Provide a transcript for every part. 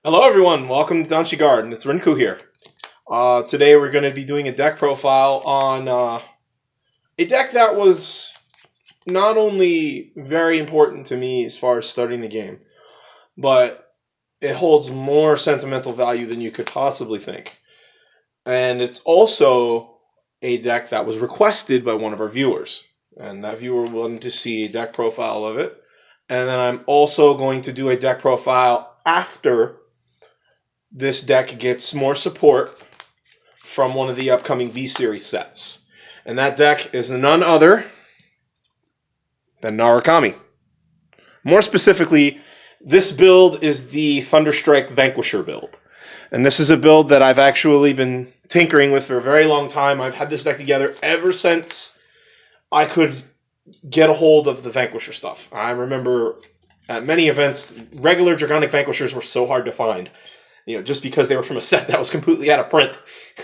Hello everyone, welcome to Danshi Garden. It's Rinku here. Today we're going to be doing a deck profile on a deck that was not only very important to me as far as starting the game, but it holds more sentimental value than you could possibly think. And it's also a deck that was requested by one of our viewers. And that viewer wanted to see a deck profile of it. And then I'm also going to do a deck profile after this deck gets more support from one of the upcoming V-Series sets. And that deck is none other than Narukami. More specifically, this build is the Thunderstrike Vanquisher build. And this is a build that I've actually been tinkering with for a very long time. I've had this deck together ever since I could get a hold of the Vanquisher stuff. I remember at many events, regular Dragonic Vanquishers were so hard to find. You know, just because they were from a set that was completely out of print.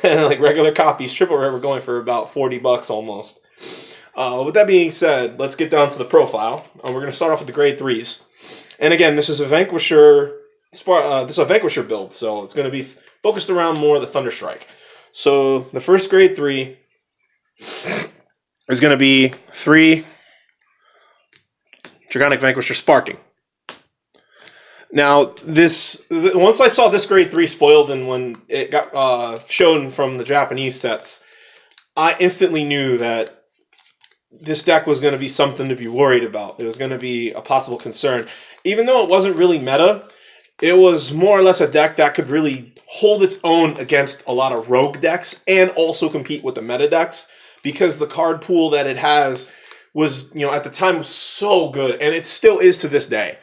And like regular copies, triple rare were going for about $40 almost. With that being said, let's get down to the profile. We're going to start off with the grade 3s. And again, this is a Vanquisher build, so it's going to be focused around more of the Thunderstrike. So the first grade 3 is going to be 3 Dragonic Vanquisher Sparking. Now, once I saw this grade 3 spoiled and when it got shown from the Japanese sets, I instantly knew that this deck was going to be something to be worried about. It was going to be a possible concern. Even though it wasn't really meta, it was more or less a deck that could really hold its own against a lot of rogue decks and also compete with the meta decks because the card pool that it has was, at the time was so good, and it still is to this day.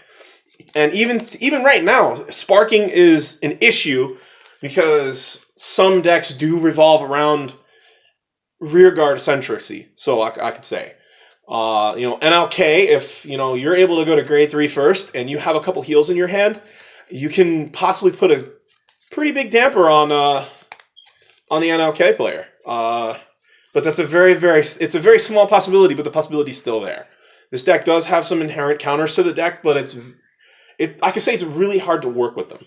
And even right now, sparking is an issue because some decks do revolve around rearguard eccentricity. So I could say, NLK, if you're able to go to grade 3 first and you have a couple heals in your hand, you can possibly put a pretty big damper on the NLK player. But that's it's a very small possibility, but the possibility's still there. This deck does have some inherent counters to the deck, but I could say it's really hard to work with them.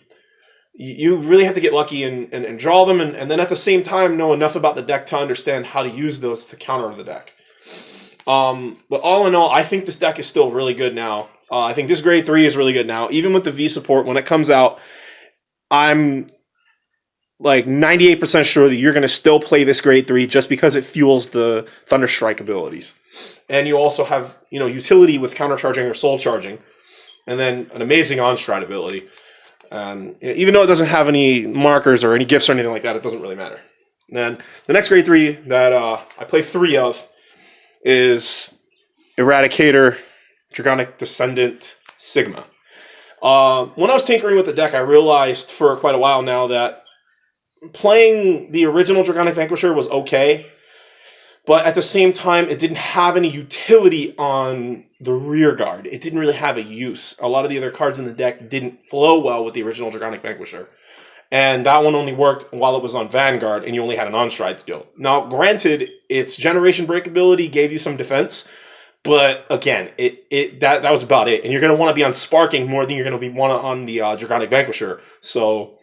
You really have to get lucky and draw them, and then at the same time know enough about the deck to understand how to use those to counter the deck. But all in all, I think this deck is still really good now. I think this grade 3 is really good now. Even with the V support, when it comes out, I'm like 98% sure that you're going to still play this grade 3 just because it fuels the Thunderstrike abilities. And you also have, utility with countercharging or soul charging. And then an amazing on-stride ability. Even though it doesn't have any markers or any gifts or anything like that, it doesn't really matter. And then the next grade 3 that I play 3 of is Eradicator, Dragonic Descendant, Sigma. When I was tinkering with the deck, I realized for quite a while now that playing the original Dragonic Vanquisher was okay, but at the same time, it didn't have any utility on the rear guard. It didn't really have a use. A lot of the other cards in the deck didn't flow well with the original Dragonic Vanquisher. And that one only worked while it was on Vanguard, and you only had an on-stride skill. Now, granted, its Generation Break ability gave you some defense, but again, that was about it. And you're going to want to be on Sparking more than you're going to want on the Dragonic Vanquisher. So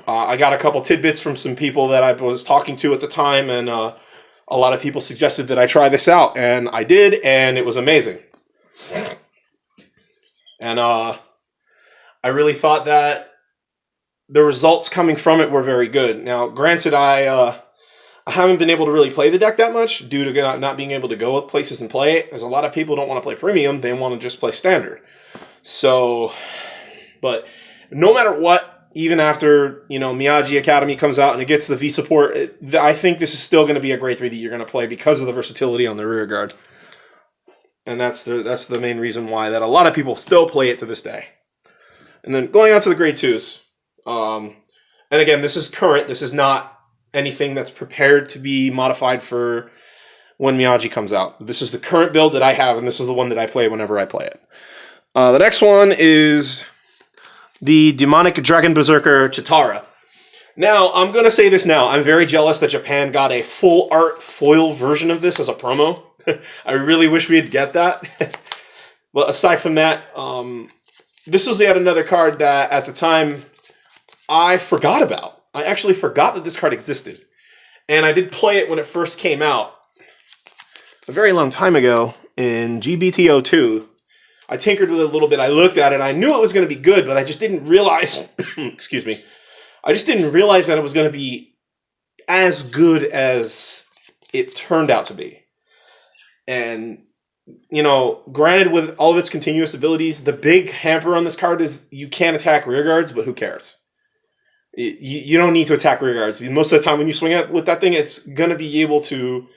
I got a couple tidbits from some people that I was talking to at the time, and a lot of people suggested that I try this out, and I did, and it was amazing. And I really thought that the results coming from it were very good. Now, granted, I haven't been able to really play the deck that much due to not being able to go places and play it, as a lot of people don't want to play Premium, they want to just play Standard. So, but no matter what, even after, Miyagi Academy comes out and it gets the V support, I think this is still going to be a grade 3 that you're going to play because of the versatility on the rear guard. And that's the main reason why that a lot of people still play it to this day. And then going on to the grade 2s. And again, this is current. This is not anything that's prepared to be modified for when Miyagi comes out. This is the current build that I have, and this is the one that I play whenever I play it. The next one is the Demonic Dragon Berserker Chitara. Now, I'm going to say this now. I'm very jealous that Japan got a full art foil version of this as a promo. I really wish we'd get that. But aside from that, this was yet another card that at the time I forgot about. I actually forgot that this card existed. And I did play it when it first came out a very long time ago in GBT02. I tinkered with it a little bit. I looked at it. I knew it was going to be good, but I just didn't realize, excuse me, I just didn't realize that it was going to be as good as it turned out to be. And, you know, granted, with all of its continuous abilities, the big hamper on this card is you can't attack rear guards, but who cares? You don't need to attack rear guards. Most of the time when you swing it with that thing, it's going to be able to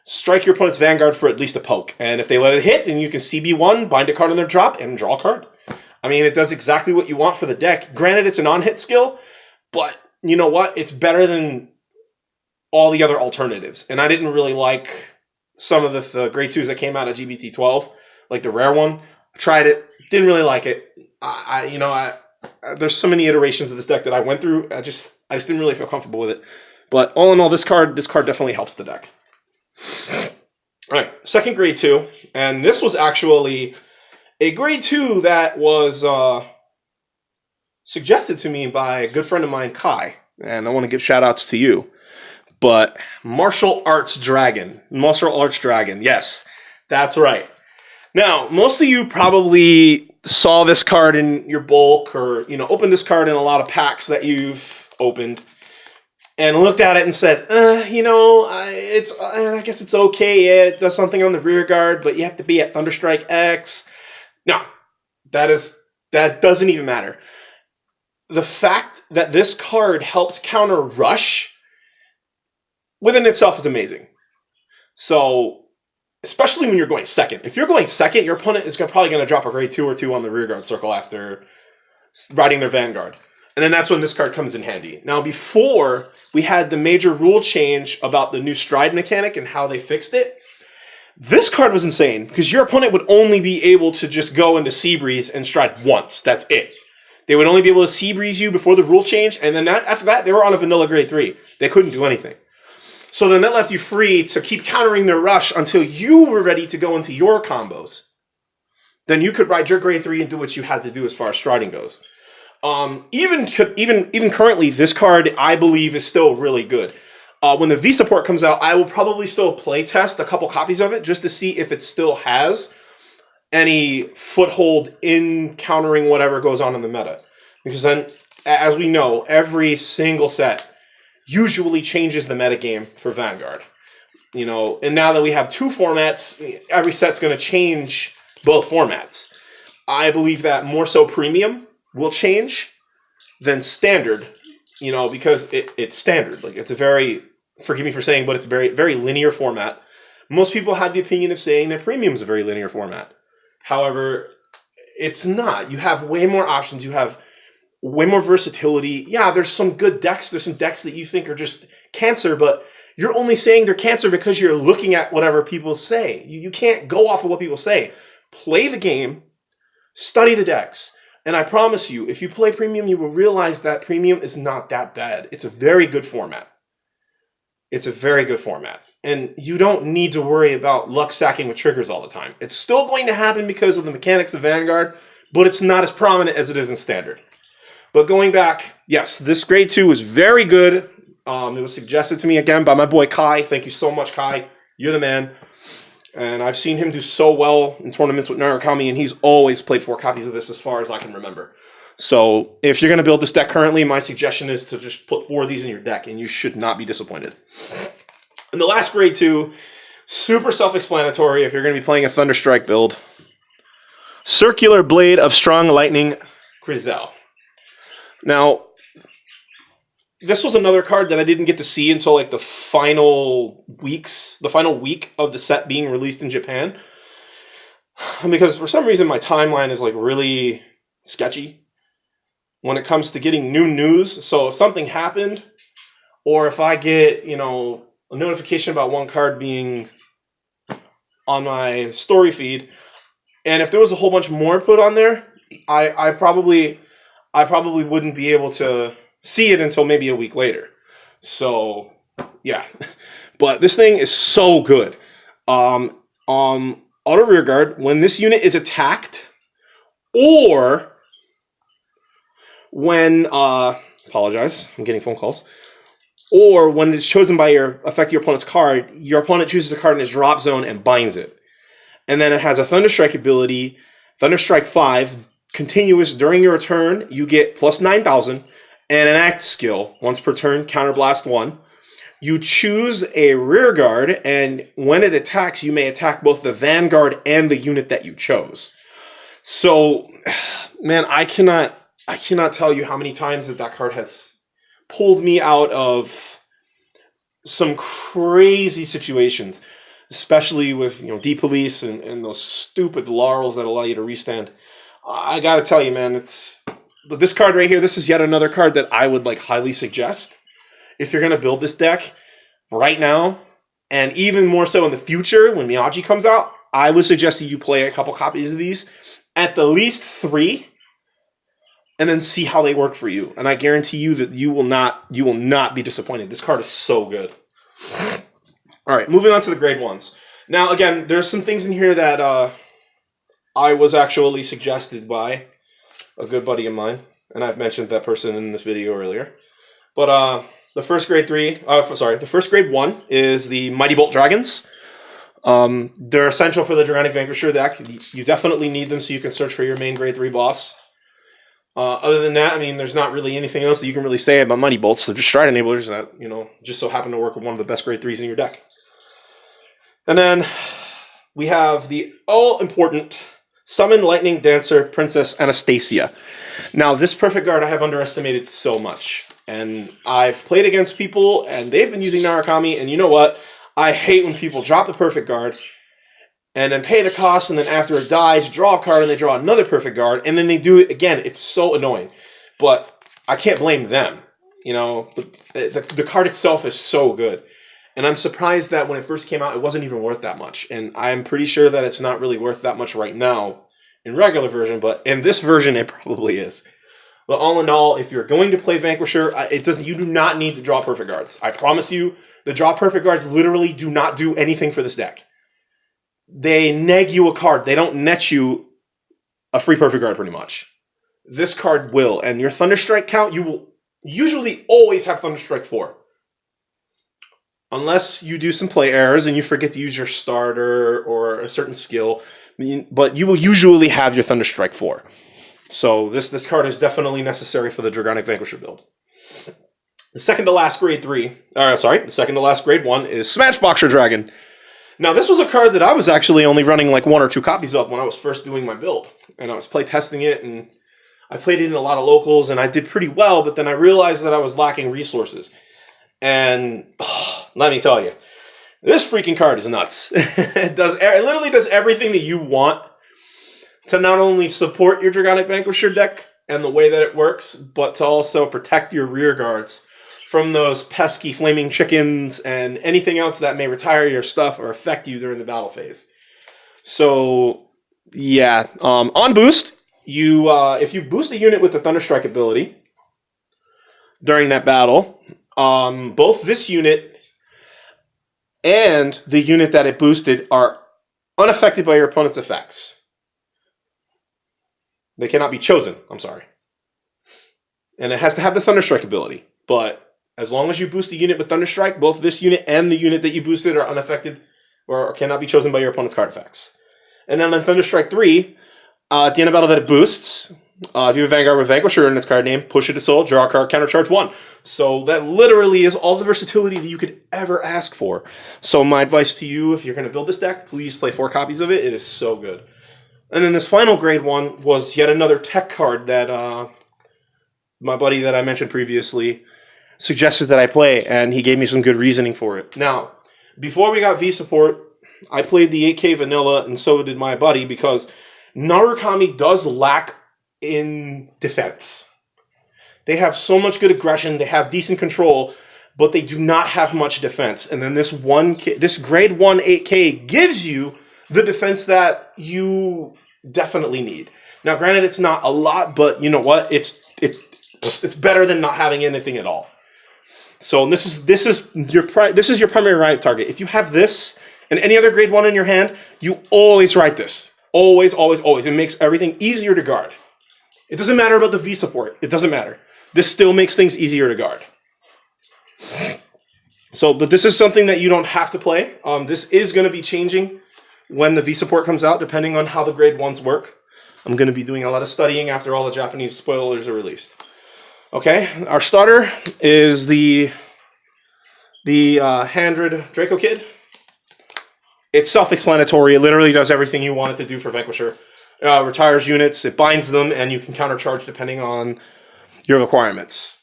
strike your opponent's Vanguard for at least a poke. And if they let it hit, then you can CB1, bind a card on their drop, and draw a card. I mean, it does exactly what you want for the deck. Granted, it's an on-hit skill, but you know what? It's better than all the other alternatives. And I didn't really like some of the grade 2s that came out of GBT12, like the rare one. I tried it, didn't really like it. There's so many iterations of this deck that I went through. I just didn't really feel comfortable with it. But all in all, this card definitely helps the deck. All right, second grade 2, and this was actually a grade 2 that was suggested to me by a good friend of mine, Kai, and I want to give shout outs to you. But Martial Arts Dragon, yes, that's right. Now, most of you probably saw this card in your bulk, or opened this card in a lot of packs that you've opened, and looked at it and said, I guess it's okay. Yeah, it does something on the rear guard, but you have to be at Thunderstrike X. No, that doesn't even matter. The fact that this card helps counter rush within itself is amazing. So, especially when you're going second. If you're going second, your opponent is probably going to drop a grade 2 or 2 on the rear guard circle after riding their Vanguard. And then that's when this card comes in handy. Now, before we had the major rule change about the new stride mechanic and how they fixed it, this card was insane because your opponent would only be able to just go into Sea Breeze and stride once. That's it. They would only be able to Sea Breeze you before the rule change, and then after that, they were on a vanilla grade 3. They couldn't do anything. So then that left you free to keep countering their rush until you were ready to go into your combos. Then you could ride your grade 3 and do what you had to do as far as striding goes. Even currently, this card, I believe, is still really good. When the V support comes out, I will probably still play test a couple copies of it just to see if it still has any foothold in countering whatever goes on in the meta. Because then, as we know, every single set usually changes the metagame for Vanguard. And now that we have 2 formats, every set's going to change both formats. I believe that more so Premium will change than Standard, because it's Standard. Like, it's a very, forgive me for saying, but it's a very, very linear format. Most people have the opinion of saying that Premium is a very linear format. However, it's not. You have way more options. You have way more versatility. Yeah, there's some good decks. There's some decks that you think are just cancer, but you're only saying they're cancer because you're looking at whatever people say. You can't go off of what people say. Play the game, study the decks, and I promise you, if you play Premium, you will realize that Premium is not that bad. It's a very good format. It's a very good format. And you don't need to worry about luck stacking with triggers all the time. It's still going to happen because of the mechanics of Vanguard, but it's not as prominent as it is in Standard. But going back, yes, this grade 2 was very good. It was suggested to me again by my boy Kai. Thank you so much, Kai. You're the man. And I've seen him do so well in tournaments with Narukami, and he's always played 4 copies of this as far as I can remember. So if you're going to build this deck currently, my suggestion is to just put 4 of these in your deck, and you should not be disappointed. And the last grade 2, super self-explanatory if you're going to be playing a Thunderstrike build. Circular Blade of Strong Lightning, Grizel. Now, this was another card that I didn't get to see until like the final week of the set being released in Japan. Because for some reason my timeline is like really sketchy when it comes to getting new news. So if something happened, or if I get, a notification about one card being on my story feed, and if there was a whole bunch more put on there, I probably wouldn't be able to see it until maybe a week later. So, yeah. But this thing is so good. Auto rear guard, when this unit is attacked, or when Apologize, I'm getting phone calls. Or when it's chosen by affect your opponent's card, your opponent chooses a card in his drop zone and binds it. And then it has a Thunderstrike ability, Thunderstrike 5, continuous during your turn, you get plus 9,000, and an act skill, once per turn, Counterblast 1. You choose a rear guard, and when it attacks, you may attack both the vanguard and the unit that you chose. So, man, I cannot tell you how many times that card has pulled me out of some crazy situations, especially with D-Police and those stupid laurels that allow you to restand. I gotta tell you, man, but this card right here, this is yet another card that I would highly suggest if you're gonna build this deck right now, and even more so in the future when Miyagi comes out. I would suggest that you play a couple copies of these, at the least 3, and then see how they work for you. And I guarantee you that you will not be disappointed. This card is so good. All right, moving on to the grade 1s. Now, again, there's some things in here that I was actually suggested by a good buddy of mine, and I've mentioned that person in this video earlier. But the first grade 1 is the Mighty Bolt Dragons. They're essential for the Dragonic Vanquisher deck. You definitely need them so you can search for your main grade 3 boss. Other than that, I mean, there's not really anything else that you can really say about Mighty Bolts. They're just stride enablers that, just so happen to work with one of the best grade 3s in your deck. And then we have the all-important Summon Lightning Dancer Princess Anastasia. Now, this perfect guard I have underestimated so much. And I've played against people, and they've been using Narukami, and you know what? I hate when people drop the perfect guard, and then pay the cost, and then after it dies, draw a card, and they draw another perfect guard, and then they do it again. It's so annoying. But I can't blame them. The card itself is so good. And I'm surprised that when it first came out, it wasn't even worth that much. And I'm pretty sure that it's not really worth that much right now in regular version, but in this version, it probably is. But all in all, if you're going to play Vanquisher, you do not need to draw perfect guards. I promise you, the draw perfect guards literally do not do anything for this deck. They neg you a card. They don't net you a free perfect guard, pretty much. This card will. And your Thunderstrike count, you will usually always have Thunderstrike 4. Unless you do some play errors and you forget to use your starter or a certain skill. But you will usually have your Thunderstrike 4. So this card is definitely necessary for the Dragonic Vanquisher build. The second to last grade 1 is Smashboxer Dragon. Now, this was a card that I was actually only running 1 or 2 copies of when I was first doing my build. And I was play testing it, and I played it in a lot of locals, and I did pretty well, but then I realized that I was lacking resources. And let me tell you, this freaking card is nuts. It literally does everything that you want to not only support your Dragonic Vanquisher deck and the way that it works, but to also protect your rear guards from those pesky flaming chickens and anything else that may retire your stuff or affect you during the battle phase. So, yeah. On boost, if you boost a unit with the Thunderstrike ability during that battle, both this unit and the unit that it boosted are unaffected by your opponent's effects. They cannot be chosen, I'm sorry. And it has to have the Thunderstrike ability. But as long as you boost a unit with Thunderstrike, both this unit and the unit that you boosted are unaffected or cannot be chosen by your opponent's card effects. And then on Thunderstrike 3, at the end of battle that it boosts, if you have a Vanguard with Vanquisher in its card name, push it to soul, draw a card, countercharge 1. So that literally is all the versatility that you could ever ask for. So my advice to you, if you're going to build this deck, please play 4 copies of it. It is so good. And then this final grade 1 was yet another tech card that my buddy that I mentioned previously suggested that I play, and he gave me some good reasoning for it. Now, before we got V support, I played the 8K vanilla, and so did my buddy, because Narukami does lack in defense. They have so much good aggression, they have decent control, but they do not have much defense. And then this grade 1 8K gives you the defense that you definitely need. Now, granted, it's not a lot, but you know what? It's better than not having anything at all. So this is your primary ride target. If you have this and any other grade 1 in your hand, you always ride this. Always, always, always. It makes everything easier to guard. It doesn't matter about the V support. It doesn't matter. this still makes things easier to guard. So, but this is something that you don't have to play. This is going to be changing when the V support comes out, depending on how the grade 1s work. I'm going to be doing a lot of studying after all the Japanese spoilers are released. Okay, our starter is the Handred Draco Kid. It's self-explanatory. It literally does everything you want it to do for Vanquisher. Retires units, it binds them, and you can countercharge depending on your requirements.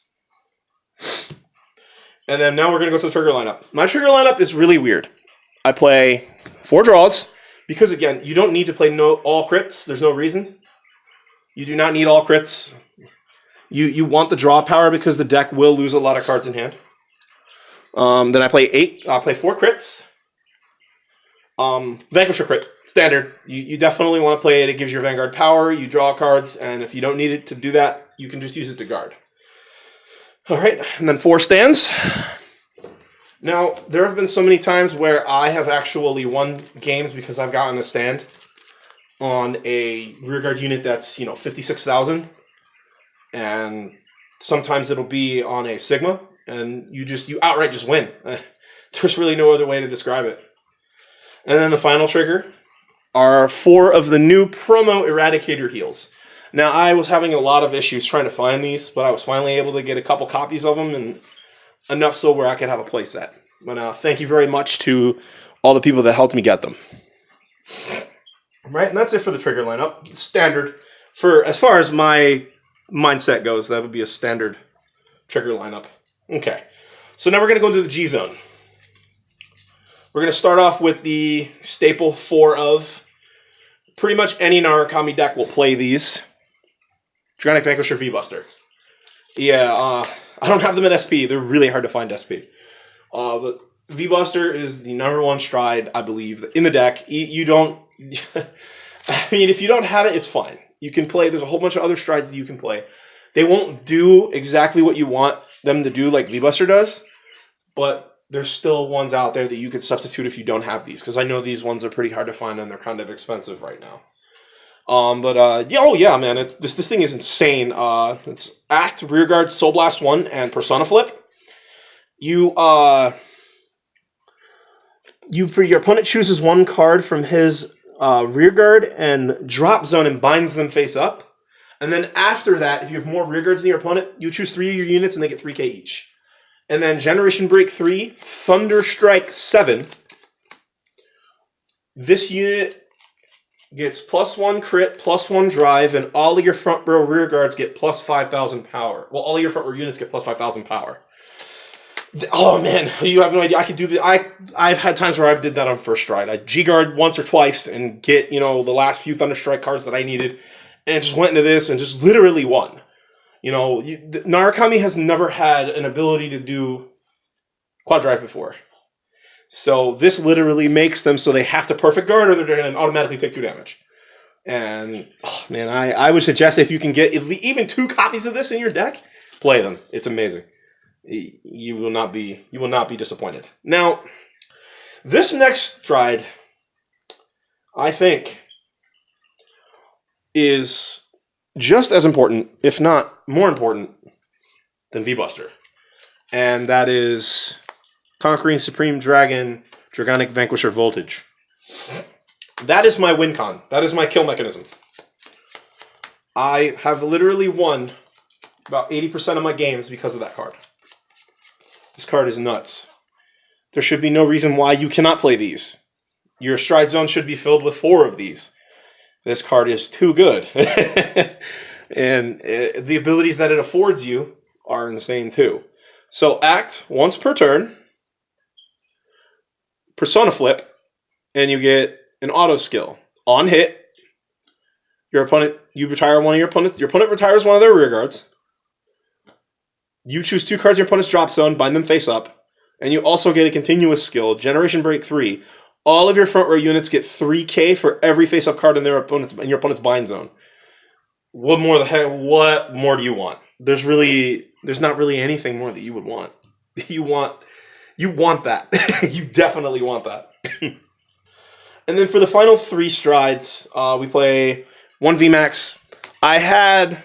And then now we're going to go to the trigger lineup. My trigger lineup is really weird. I play 4 draws, because again, you don't need to play all crits. There's no reason. You do not need all crits. You want the draw power because the deck will lose a lot of cards in hand. Then I play 4 crits. Vanquisher crit, standard. You definitely want to play it. It gives your Vanguard power. You draw cards, and if you don't need it to do that, you can just use it to guard. All right, and then 4 stands. Now, there have been so many times where I have actually won games because I've gotten a stand on a rearguard unit that's, 56,000. And sometimes it'll be on a Sigma, and you outright just win. There's really no other way to describe it. And then the final trigger are 4 of the new promo Eradicator heals. Now, I was having a lot of issues trying to find these, but I was finally able to get a couple copies of them, and enough so where I could have a playset. But thank you very much to all the people that helped me get them. Right, and that's it for the trigger lineup. Standard. As far as my mindset goes, that would be a standard trigger lineup. Okay, so now we're going to go into the G zone. We're going to start off with the staple 4 of. Pretty much any Narukami deck will play these. Draconic Vanquisher V-Buster. Yeah, I don't have them at SP. They're really hard to find SP. But V-Buster is the #1 stride, I believe, in the deck. You don't... I mean, if you don't have it, it's fine. You can play... There's a whole bunch of other strides that you can play. They won't do exactly what you want them to do like V-Buster does, but there's still ones out there that you could substitute if you don't have these, because I know these ones are pretty hard to find and they're kind of expensive right now. Yeah, man, this thing is insane. It's Act, Rearguard, Soul Blast 1, and Persona Flip. Your opponent chooses 1 card from his Rearguard and drop zone and binds them face up. And then after that, if you have more Rearguards than your opponent, you choose 3 of your units and they get 3k each. And then Generation Break 3, Thunderstrike 7. This unit gets +1 crit, +1 drive, and all of your front row rear guards get plus 5,000 power. Well, all of your front row units get plus 5,000 power. Oh man, you have no idea. I could do that. I've had times where I've did that on first stride. I G-guard once or twice and get, the last few Thunderstrike cards that I needed, and just went into this and just literally won. Narukami has never had an ability to do quad drive before. So this literally makes them so they have to perfect guard or they're going to automatically take 2 damage. And, oh, man, I would suggest if you can get even 2 copies of this in your deck, play them. It's amazing. You will not be disappointed. Now, this next stride, I think, is just as important, if not more important, than V-Buster. And that is Conquering Supreme Dragon, Draconic Vanquisher Voltage. That is my win con. That is my kill mechanism. I have literally won about 80% of my games because of that card. This card is nuts. There should be no reason why you cannot play these. Your stride zone should be filled with 4 of these. This card is too good. And the abilities that it affords you are insane too. So act once per turn, Persona Flip, and you get an auto skill. On hit, you retire one of your opponents. Your opponent retires one of their rear guards. You choose 2 cards in your opponent's drop zone, bind them face up, and you also get a continuous skill, Generation Break 3. All of your front row units get 3k for every face-up card in your opponent's bind zone. What more do you want? There's not really anything more that you would want. You want that. You definitely want that. And then for the final 3 strides, we play 1 VMAX. I had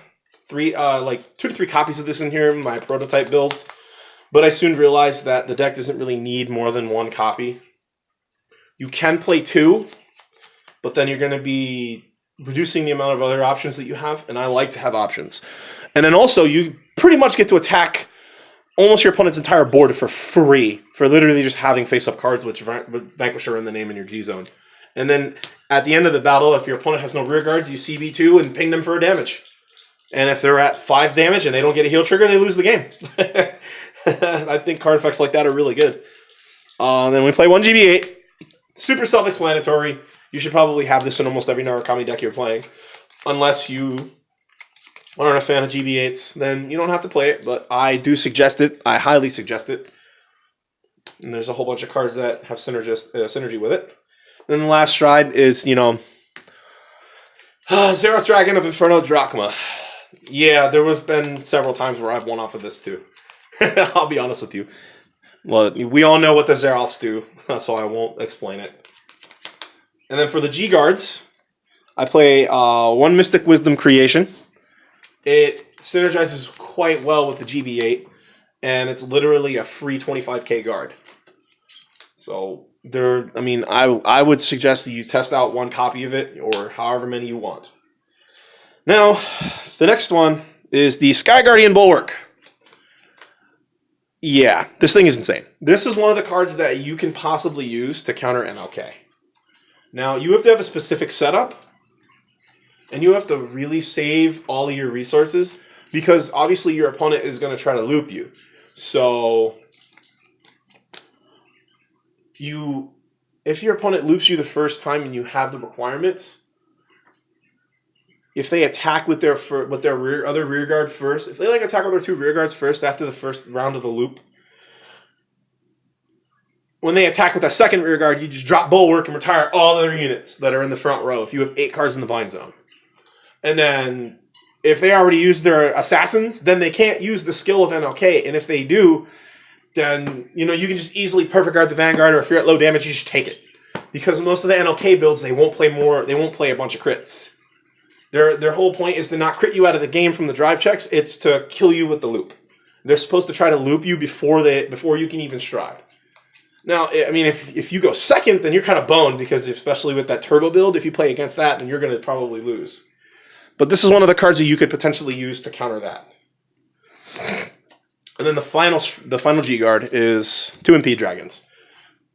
like 2 to 3 copies of this in here, my prototype builds. But I soon realized that the deck doesn't really need more than 1 copy. You can play 2, but then you're going to be reducing the amount of other options that you have, and I like to have options. And then also, you pretty much get to attack almost your opponent's entire board for free, for literally just having face-up cards with Vanquisher in the name in your G-Zone. And then at the end of the battle, if your opponent has no rear guards, you CB2 and ping them for a damage. And if they're at 5 damage and they don't get a heal trigger, they lose the game. I think card effects like that are really good. Then we play 1 GB8. Super self-explanatory. You should probably have this in almost every Narukami deck you're playing. Unless you aren't a fan of GB8s, then you don't have to play it. But I do suggest it. I highly suggest it. And there's a whole bunch of cards that have synergy with it. Then the last stride is, Zeroth Dragon of Inferno Drachma. Yeah, there have been several times where I've won off of this too. I'll be honest with you. Well, we all know what the Zeroths do, so I won't explain it. And then for the G-Guards, I play 1 Mystic Wisdom Creation. It synergizes quite well with the GB8, and it's literally a free 25k guard. So, I would suggest that you test out 1 copy of it, or however many you want. Now, the next one is the Sky Guardian Bulwark. Yeah, this thing is insane. This is one of the cards that you can possibly use to counter MLK. Now, you have to have a specific setup, and you have to really save all of your resources, because obviously your opponent is going to try to loop you. So, if your opponent loops you the first time and you have the requirements, if they attack with their other rear guard first, if they attack with their 2 rear guards first after the first round of the loop, when they attack with that second rear guard, you just drop Bulwark and retire all other units that are in the front row if you have 8 cards in the bind zone. And then if they already used their assassins, then they can't use the skill of NLK. And if they do, then you can just easily perfect guard the Vanguard, or if you're at low damage, you just take it. Because most of the NLK builds, they won't play a bunch of crits. Their whole point is to not crit you out of the game from the drive checks. It's to kill you with the loop. They're supposed to try to loop you before you can even stride. Now, if you go second, then you're kind of boned, because especially with that turbo build, if you play against that, then you're going to probably lose. But this is one of the cards that you could potentially use to counter that. And then the final G guard is 2 Impede Dragons.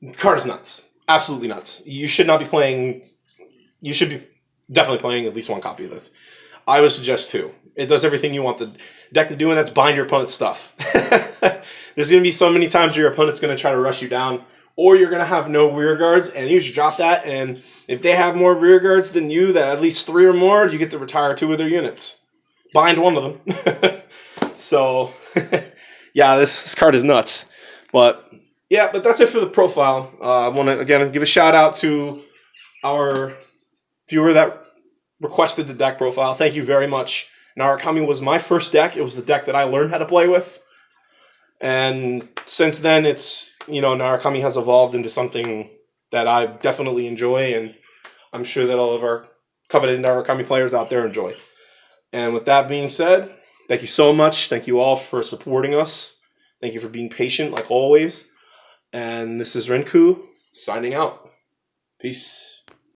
The card is nuts. Absolutely nuts. You should not be playing. You should be definitely playing at least 1 copy of this. I would suggest 2. It does everything you want the deck to do, and that's bind your opponent's stuff. There's going to be so many times your opponent's going to try to rush you down, or you're going to have no rear guards, and you just drop that, and if they have more rear guards than you, that at least 3 or more, you get to retire 2 of their units. Bind 1 of them. So, yeah, this card is nuts. But, yeah, but that's it for the profile. I want to, again, give a shout out to our viewer that requested the deck profile. Thank you very much. Narukami was my first deck. It was the deck that I learned how to play with. And since then, Narukami has evolved into something that I definitely enjoy, and I'm sure that all of our coveted Narukami players out there enjoy. And with that being said, thank you so much. Thank you all for supporting us. Thank you for being patient, like always. And this is Rinku, signing out. Peace.